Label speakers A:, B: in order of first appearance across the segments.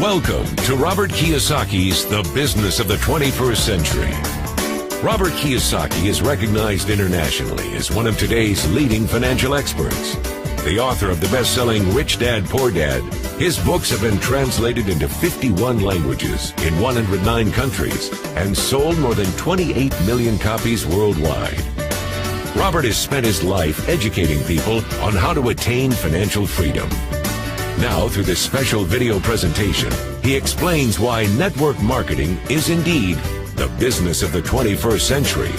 A: Welcome to Robert Kiyosaki's The Business of the 21st Century. Robert Kiyosaki is recognized internationally as one of today's leading financial experts. The author of the best-selling Rich Dad, Poor Dad, his books have been translated into 51 languages in 109 countries and sold more than 28 million copies worldwide. Robert has spent his life educating people on how to attain financial freedom. Now, through this special video presentation, he explains why network marketing is indeed the business of the 21st century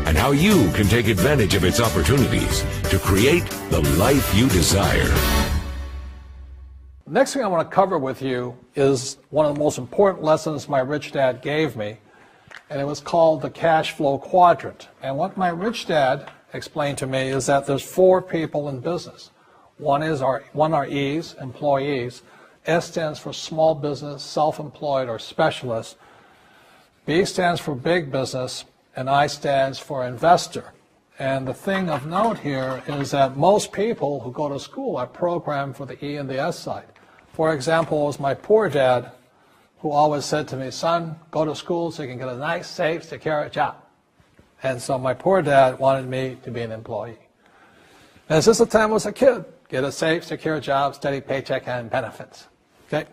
A: and how you can take advantage of its opportunities to create the life you desire.
B: The next thing I want to cover with you is one of the most important lessons my rich dad gave me, and it was called the cash flow quadrant. And what my rich dad explained to me is that there's four people in business. One are E's, employees. S stands for small business, self-employed, or specialist. B stands for big business, and I stands for investor. And the thing of note here is that most people who go to school are programmed for the E and the S side. For example, it was my poor dad who always said to me, son, go to school so you can get a nice, safe, secure job. And so my poor dad wanted me to be an employee. And since the time I was a kid, get a safe, secure job, steady paycheck, and benefits. Okay?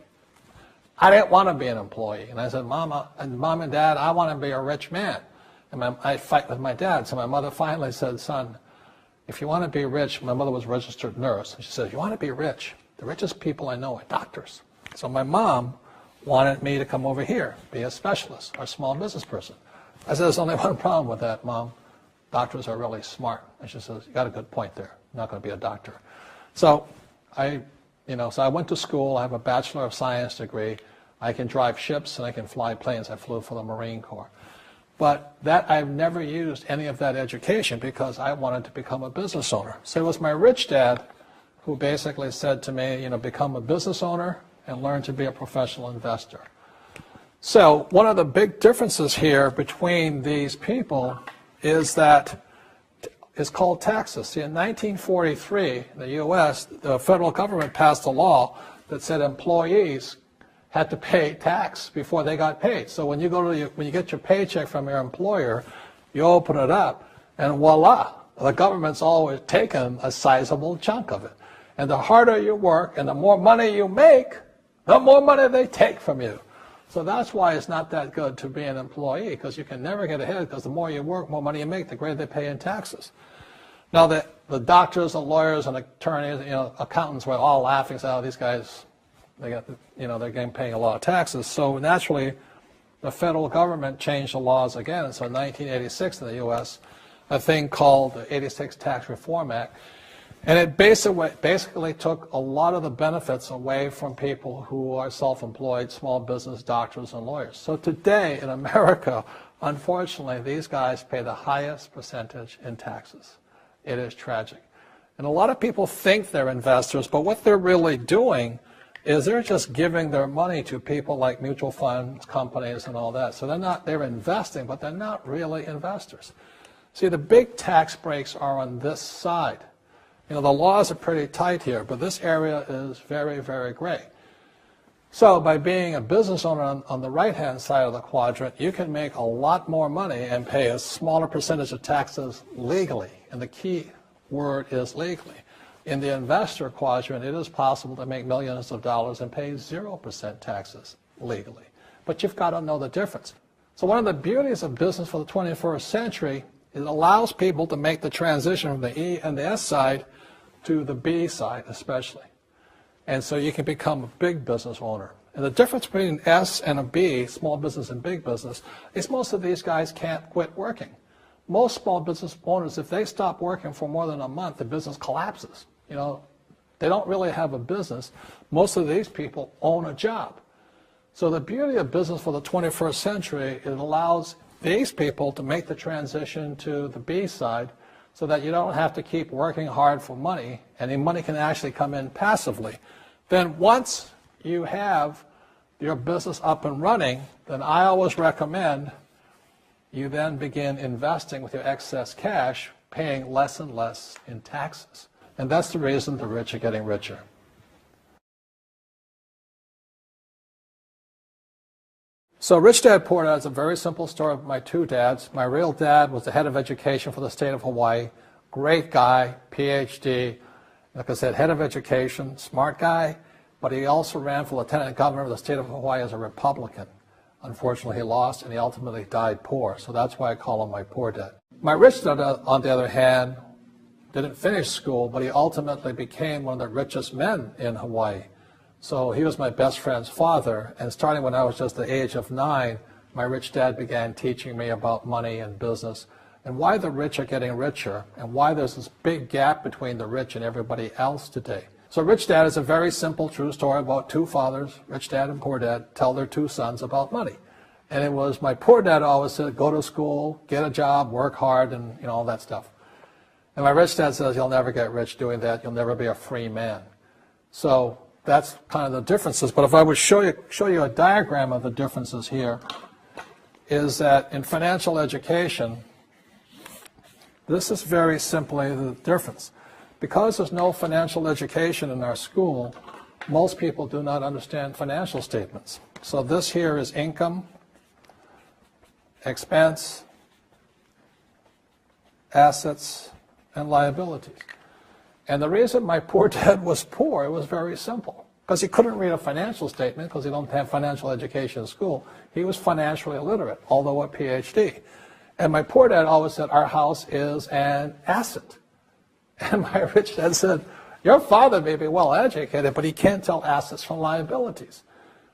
B: I didn't want to be an employee. And I said, Mom and Dad, I want to be a rich man. And I fight with my dad. So my mother finally said, son, if you want to be rich, my mother was a registered nurse. And she said, if you want to be rich, the richest people I know are doctors. So my mom wanted me to come over here, be a specialist or a small business person. I said, there's only one problem with that, Mom. Doctors are really smart. And she says, you got a good point there. I'm not going to be a doctor. So I went to school. I have a Bachelor of Science degree. I can drive ships and I can fly planes. I flew for the Marine Corps. But I've never used any of that education because I wanted to become a business owner. So it was my rich dad who basically said to me, become a business owner and learn to be a professional investor. So one of the big differences here between these people is that it's called taxes. See, in 1943, in the U.S., the federal government passed a law that said employees had to pay tax before they got paid. So when you get your paycheck from your employer, you open it up, and voila, the government's always taken a sizable chunk of it. And the harder you work and the more money you make, the more money they take from you. So that's why it's not that good to be an employee, because you can never get ahead, because the more you work, more money you make, the greater they pay in taxes. Now, the doctors, the lawyers, and attorneys, accountants were all laughing, saying, oh, these guys, they're getting paying a lot of taxes. So naturally, the federal government changed the laws again. And so in 1986 in the U.S., a thing called the 86 Tax Reform Act, and it basically took a lot of the benefits away from people who are self-employed, small business, doctors, and lawyers. So today in America, unfortunately, these guys pay the highest percentage in taxes. It is tragic. And a lot of people think they're investors, but what they're really doing is they're just giving their money to people like mutual funds, companies, and all that. So they're investing, but they're not really investors. See, the big tax breaks are on this side. The laws are pretty tight here, but this area is very, very gray. So by being a business owner on the right-hand side of the quadrant, you can make a lot more money and pay a smaller percentage of taxes legally. And the key word is legally. In the investor quadrant, it is possible to make millions of dollars and pay 0% taxes legally. But you've got to know the difference. So one of the beauties of business for the 21st century is it allows people to make the transition from the E and the S side to the B side especially. And so you can become a big business owner. And the difference between an S and a B, small business and big business, is most of these guys can't quit working. Most small business owners, if they stop working for more than a month, the business collapses. They don't really have a business. Most of these people own a job. So the beauty of business for the 21st century, it allows these people to make the transition to the B side so that you don't have to keep working hard for money, and the money can actually come in passively. Then once you have your business up and running, then I always recommend you then begin investing with your excess cash, paying less and less in taxes. And that's the reason the rich are getting richer. So Rich Dad Poor Dad is a very simple story of my two dads. My real dad was the head of education for the state of Hawaii. Great guy, PhD, like I said, head of education, smart guy, but he also ran for lieutenant governor of the state of Hawaii as a Republican. Unfortunately, he lost, and he ultimately died poor, so that's why I call him my poor dad. My rich dad, on the other hand, didn't finish school, but he ultimately became one of the richest men in Hawaii. So he was my best friend's father, and starting when I was just the age of 9, my rich dad began teaching me about money and business, and why the rich are getting richer, and why there's this big gap between the rich and everybody else today. So Rich Dad is a very simple, true story about two fathers, Rich Dad and Poor Dad, tell their two sons about money. And it was my poor dad always said, go to school, get a job, work hard, and all that stuff. And my rich dad says, you'll never get rich doing that. You'll never be a free man. So that's kind of the differences. But if I would show you a diagram of the differences here, is that in financial education, this is very simply the difference. Because there's no financial education in our school, most people do not understand financial statements. So this here is income, expense, assets, and liabilities. And the reason my poor dad was poor, it was very simple. Because he couldn't read a financial statement because he don't have financial education in school. He was financially illiterate, although a PhD. And my poor dad always said, our house is an asset. And my rich dad said, your father may be well educated, but he can't tell assets from liabilities.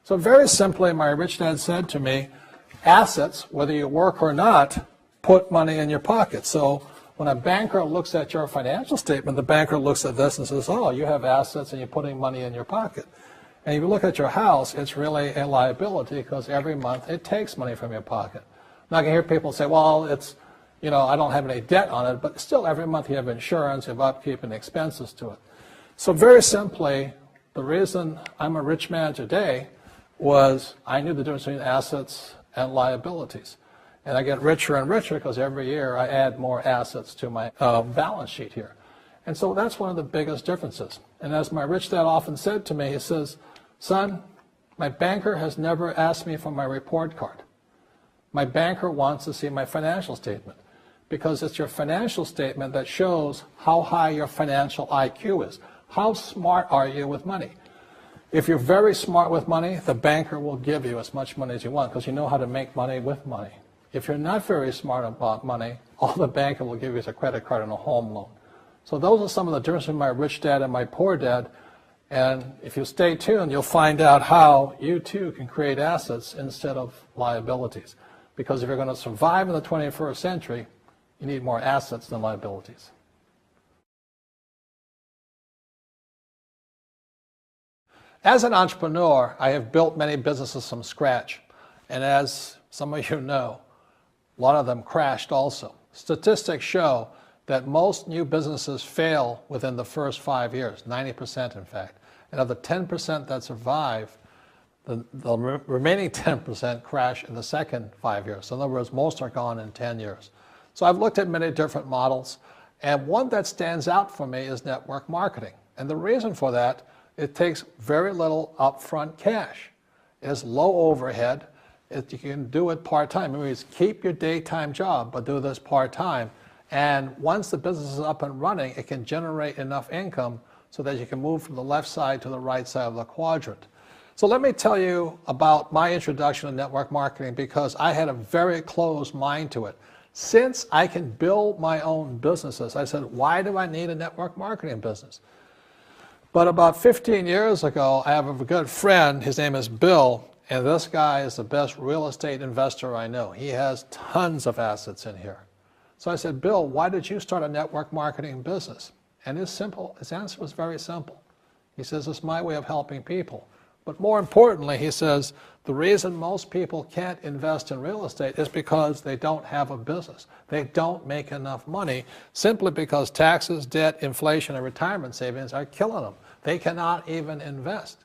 B: So very simply, my rich dad said to me, assets, whether you work or not, put money in your pocket. So when a banker looks at your financial statement, the banker looks at this and says, oh, you have assets and you're putting money in your pocket. And if you look at your house, it's really a liability because every month it takes money from your pocket. Now I can hear people say, well, it's, I don't have any debt on it, but still every month you have insurance, you have upkeep and expenses to it. So very simply, the reason I'm a rich man today was I knew the difference between assets and liabilities. And I get richer and richer because every year I add more assets to my balance sheet here. And so that's one of the biggest differences. And as my rich dad often said to me, he says, son, my banker has never asked me for my report card. My banker wants to see my financial statement because it's your financial statement that shows how high your financial IQ is. How smart are you with money? If you're very smart with money, the banker will give you as much money as you want because you know how to make money with money. If you're not very smart about money, all the banker will give you is a credit card and a home loan. So those are some of the differences between my rich dad and my poor dad. And if you stay tuned, you'll find out how you too can create assets instead of liabilities. Because if you're going to survive in the 21st century, you need more assets than liabilities. As an entrepreneur, I have built many businesses from scratch. And as some of you know, a lot of them crashed also. Statistics show that most new businesses fail within the first 5 years, 90% in fact. And of the 10% that survive, the remaining 10% crash in the second 5 years. So in other words, most are gone in 10 years. So I've looked at many different models, and one that stands out for me is network marketing. And the reason for that, it takes very little upfront cash. It has low overhead. You can do it part-time. It means keep your daytime job, but do this part-time. And once the business is up and running, it can generate enough income so that you can move from the left side to the right side of the quadrant. So let me tell you about my introduction to network marketing because I had a very closed mind to it. Since I can build my own businesses, I said, why do I need a network marketing business? But about 15 years ago, I have a good friend, his name is Bill, and this guy is the best real estate investor I know. He has tons of assets in here. So I said, Bill, why did you start a network marketing business? And his answer was very simple. He says, it's my way of helping people. But more importantly, he says, the reason most people can't invest in real estate is because they don't have a business. They don't make enough money simply because taxes, debt, inflation, and retirement savings are killing them. They cannot even invest.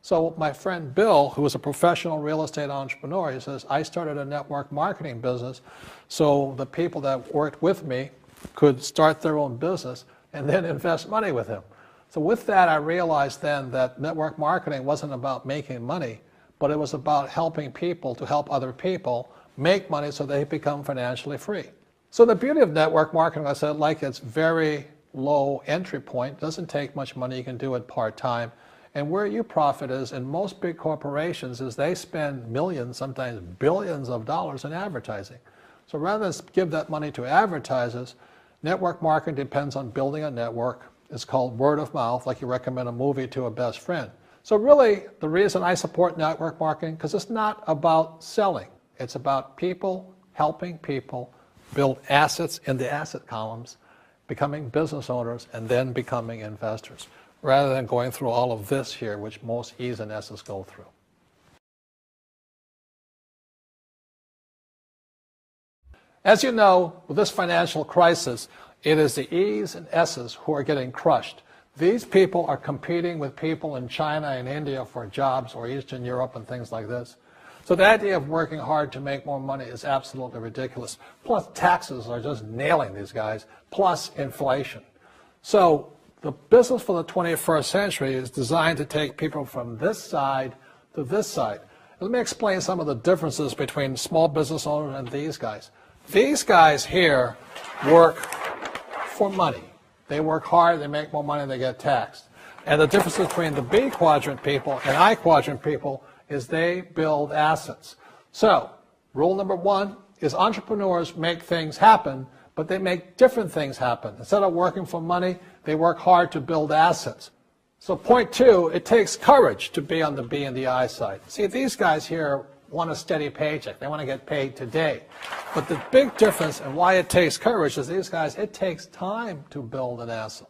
B: So my friend Bill, who is a professional real estate entrepreneur, he says, I started a network marketing business so the people that worked with me could start their own business and then invest money with him. So with that, I realized then that network marketing wasn't about making money, but it was about helping people to help other people make money so they become financially free. So the beauty of network marketing, I said, like it's very low entry point, doesn't take much money, you can do it part-time. And where you profit is in most big corporations is they spend millions, sometimes billions of dollars in advertising. So rather than give that money to advertisers, network marketing depends on building a network. It's called word of mouth, like you recommend a movie to a best friend. So really, the reason I support network marketing, because it's not about selling. It's about people helping people build assets in the asset columns, becoming business owners, and then becoming investors, rather than going through all of this here, which most E's and S's go through. As you know, with this financial crisis, it is the E's and S's who are getting crushed. These people are competing with people in China and India for jobs, or Eastern Europe and things like this. So the idea of working hard to make more money is absolutely ridiculous. Plus taxes are just nailing these guys, plus inflation. So the business for the 21st century is designed to take people from this side to this side. Let me explain some of the differences between small business owners and these guys. These guys here work for money. They work hard, they make more money, they get taxed. And the difference between the B quadrant people and I quadrant people is they build assets. So, rule number one is entrepreneurs make things happen, but they make different things happen. Instead of working for money, they work hard to build assets. So point two, it takes courage to be on the B and the I side. See, these guys here want a steady paycheck. They want to get paid today. But the big difference and why it takes courage is these guys, it takes time to build an asset.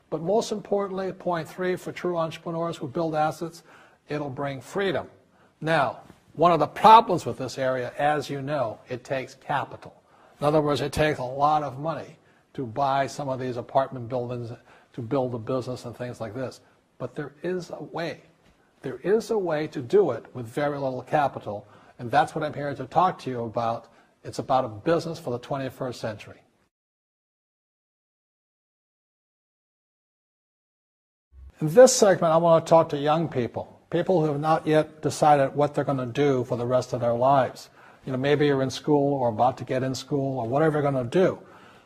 B: But most importantly, point three, for true entrepreneurs who build assets, it'll bring freedom. Now, one of the problems with this area, as you know, it takes capital. In other words, it takes a lot of money to buy some of these apartment buildings, to build a business and things like this. But there is a way. There is a way to do it with very little capital, and that's what I'm here to talk to you about. It's about a business for the 21st century. In this segment, I want to talk to young people. People who have not yet decided what they're going to do for the rest of their lives. You know, maybe you're in school or about to get in school or whatever you're going to do.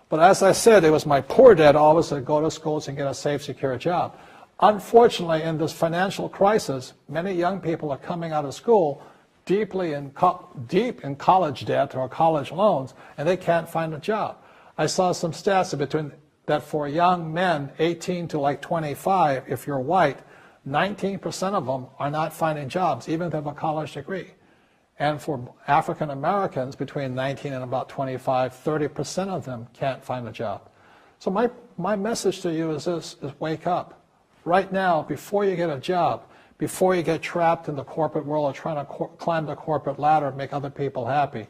B: But as I said, it was my poor dad always said, go to schools and get a safe, secure job. Unfortunately, in this financial crisis, many young people are coming out of school deep in college debt or college loans, and they can't find a job. I saw some stats that for young men, 18 to like 25, if you're white, 19% of them are not finding jobs, even if they have a college degree. And for African Americans, between 19 and about 25, 30% of them can't find a job. So my message to you is this, is wake up. Right now, before you get a job, before you get trapped in the corporate world or trying to climb the corporate ladder and make other people happy,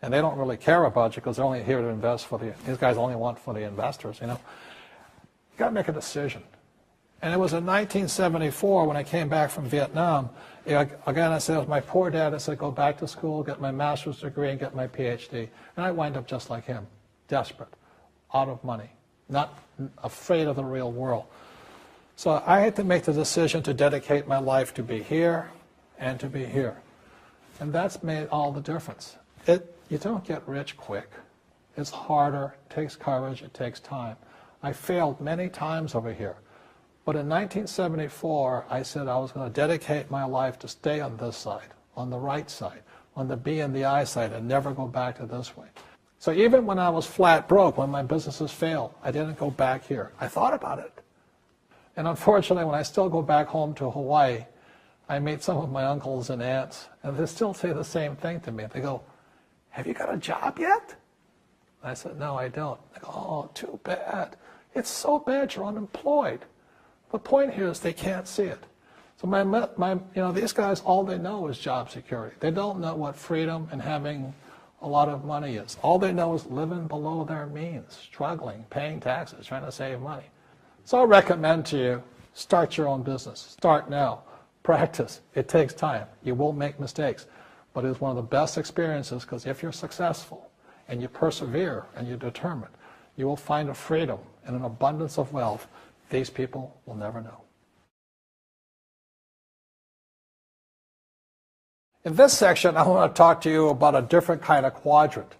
B: and they don't really care about you because they're only here to invest these guys only want for the investors, you know. You got to make a decision. And it was in 1974 when I came back from Vietnam. Again, I said, it was my poor dad. I said, go back to school, get my master's degree, and get my PhD. And I wind up just like him, desperate, out of money, not afraid of the real world. So I had to make the decision to dedicate my life to be here and to be here. And that's made all the difference. You don't get rich quick. It's harder, it takes courage, it takes time. I failed many times over here. But in 1974, I said I was going to dedicate my life to stay on this side, on the right side, on the B and the I side, and never go back to this way. So even when I was flat broke, when my businesses failed, I didn't go back here. I thought about it. And unfortunately, when I still go back home to Hawaii, I meet some of my uncles and aunts, and they still say the same thing to me. They go, have you got a job yet? And I said, no, I don't. They go, oh, too bad. It's so bad you're unemployed. The point here is they can't see it. So these guys, all they know is job security. They don't know what freedom and having a lot of money is. All they know is living below their means, struggling, paying taxes, trying to save money. So I recommend to you, start your own business. Start now. Practice. It takes time. You will make mistakes. But it's one of the best experiences because if you're successful and you persevere and you're determined, you will find a freedom and an abundance of wealth these people will never know. In this section, I want to talk to you about a different kind of quadrant.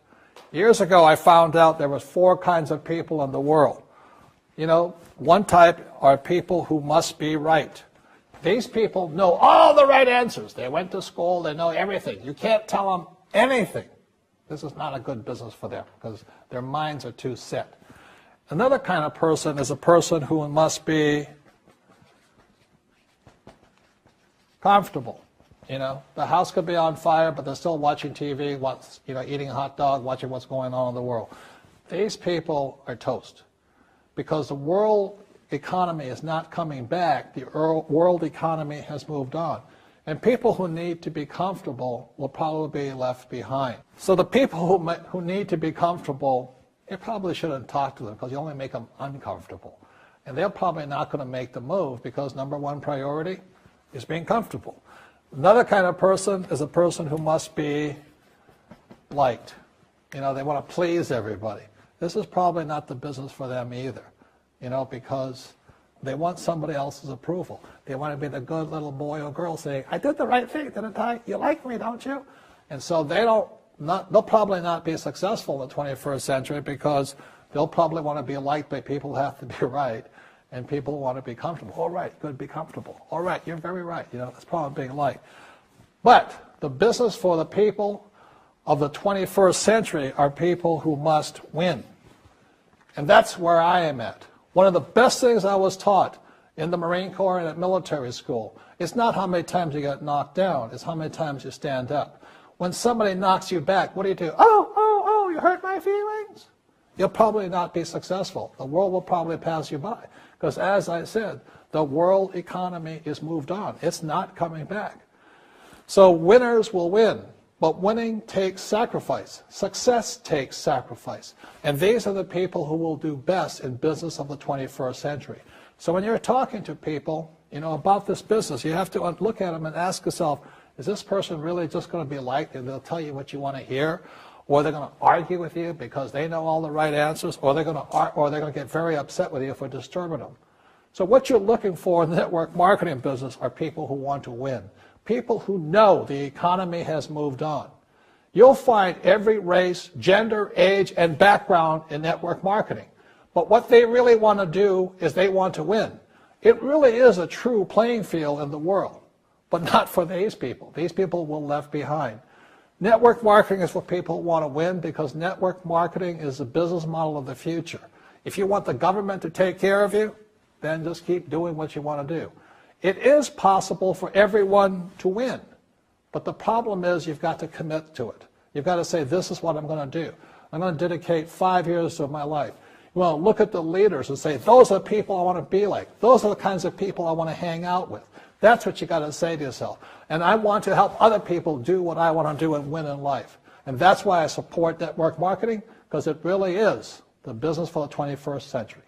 B: Years ago, I found out there was 4 kinds of people in the world. You know, one type are people who must be right. These people know all the right answers. They went to school, they know everything. You can't tell them anything. This is not a good business for them because their minds are too set. Another kind of person is a person who must be comfortable. You know, the house could be on fire, but they're still watching TV, eating a hot dog, watching what's going on in the world. These people are toast because the world economy is not coming back. The world economy has moved on. And people who need to be comfortable will probably be left behind. So the people who need to be comfortable, you probably shouldn't talk to them because you only make them uncomfortable. And they're probably not going to make the move because number 1 priority is being comfortable. Another kind of person is a person who must be liked. You know, they want to please everybody. This is probably not the business for them either, you know, because they want somebody else's approval. They want to be the good little boy or girl saying, I did the right thing, didn't I? You like me, don't you? And so they'll probably not be successful in the 21st century because they'll probably want to be liked by people who have to be right. And people want to be comfortable. All right, good, be comfortable. All right, you're very right. You know, that's probably being liked. But the business for the people of the 21st century are people who must win. And that's where I am at. One of the best things I was taught in the Marine Corps and at military school is not how many times you get knocked down, it's how many times you stand up. When somebody knocks you back, what do? Oh, you hurt my feelings? You'll probably not be successful. The world will probably pass you by. Because as I said, the world economy is moved on. It's not coming back. So winners will win, but winning takes sacrifice. Success takes sacrifice. And these are the people who will do best in business of the 21st century. So when you're talking to people, you know, about this business, you have to look at them and ask yourself, is this person really just going to be liked and they'll tell you what you want to hear? Or they're going to argue with you because they know all the right answers, or they're going to get very upset with you for disturbing them. So what you're looking for in the network marketing business are people who want to win, people who know the economy has moved on. You'll find every race, gender, age, and background in network marketing. But what they really want to do is they want to win. It really is a true playing field in the world, but not for these people. These people will be left behind. Network marketing is for people who want to win because network marketing is the business model of the future. If you want the government to take care of you, then just keep doing what you want to do. It is possible for everyone to win, but the problem is you've got to commit to it. You've got to say, this is what I'm going to do. I'm going to dedicate 5 years of my life. You want to look at the leaders and say, those are the people I want to be like. Those are the kinds of people I want to hang out with. That's what you got to say to yourself. And I want to help other people do what I want to do and win in life. And that's why I support network marketing, because it really is the business for the 21st century.